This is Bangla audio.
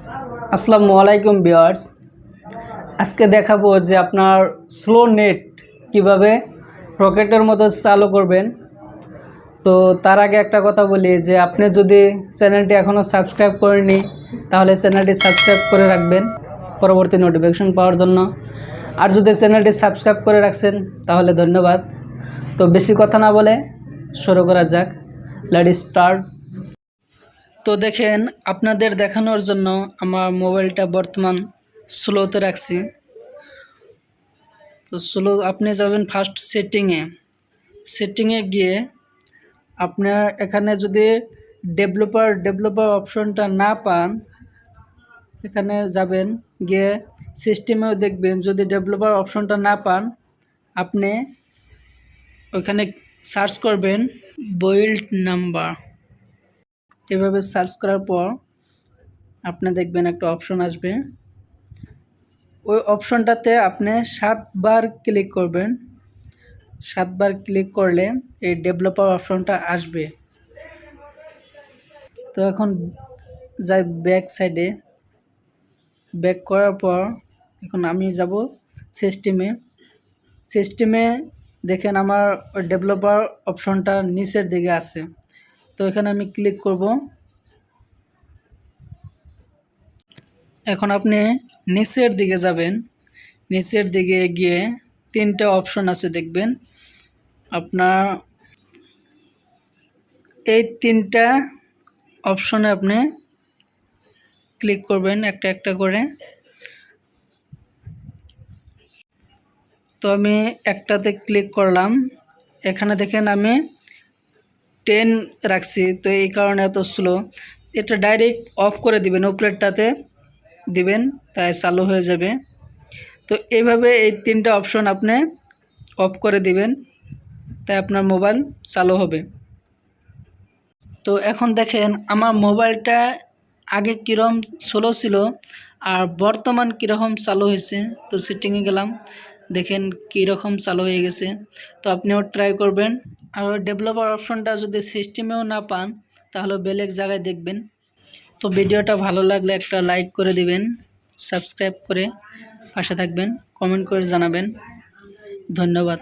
আসসালামু আলাইকুম ভিউয়ার্স, আজকে দেখাবো যে আপনার স্লো নেট কিভাবে রকেটের মতো চালু করবেন। তো তার আগে একটা কথা বলি যে আপনি যদি চ্যানেলটি এখনও সাবস্ক্রাইব করেননি তাহলে চ্যানেলটি সাবস্ক্রাইব করে রাখবেন পরবর্তী নোটিফিকেশন পাওয়ার জন্য। আর যদি চ্যানেলটি সাবস্ক্রাইব করে রাখছেন তাহলে ধন্যবাদ। তো বেশি কথা না বলে শুরু করা যাক, লেটস স্টার্ট। তো দেখেন, আপনাদের দেখানোর জন্য আমার মোবাইলটা বর্তমান স্লোতে রাখছি। তো স্লো আপনি যাবেন ফার্স্ট সেটিংয়ে গিয়ে আপনার এখানে যদি ডেভেলপার অপশনটা না পান, এখানে যাবেন, গিয়ে সিস্টেমেও দেখবেন। যদি ডেভেলপার অপশনটা না পান আপনি ওইখানে সার্চ করবেন বিল্ড নাম্বার। এভাবে সার্চ করার পর আপনি দেখবেন একটা অপশন আসবে। ওই অপশনটাতে আপনি 7 বার ক্লিক করবেন। 7 বার ক্লিক করলে এই ডেভেলপার অপশনটা আসবে। তো এখন যাই ব্যাক সাইডে। ব্যাক করার পর এখন আমি যাব সিস্টেমে দেখেন আমার ডেভেলপার অপশনটা নিচের দিকে আছে। তো এখানে আমি ক্লিক করব। এখন আপনি নিচের দিকে যাবেন। নিচের দিকে গিয়ে 3টে অপশন আছে দেখবেন। আপনার এই 3টা অপশনে আপনি ক্লিক করবেন একটা একটা করে। তো আমি একটাতে ক্লিক করলাম। এখানে দেখেন আমি 10 রাখছি, তো এই কারণে এত স্লো। এটা ডাইরেক্ট অফ করে দিবেন, উপরেরটাতে দিবেন, তাই চালু হয়ে যাবে। তো এইভাবে এই 3টা অপশন আপনি অফ করে দিবেন, তাই আপনার মোবাইল চালু হবে। তো এখন দেখেন আমার মোবাইলটা আগে কীরকম স্লো ছিল আর বর্তমান কীরকম চালু হয়েছে। তো সেটিংয়ে গেলাম, দেখেন কীরকম চালু হয়ে গেছে। তো আপনিও ট্রাই করবেন। আর ওই ডেভেলপার অপশনটা যদি সিস্টেমেও না পান তাহলে বেলেগ জায়গায় দেখবেন। তো ভিডিওটা ভালো লাগলে একটা লাইক করে দিবেন, সাবস্ক্রাইব করে পাশে থাকবেন, কমেন্ট করে জানাবেন। ধন্যবাদ।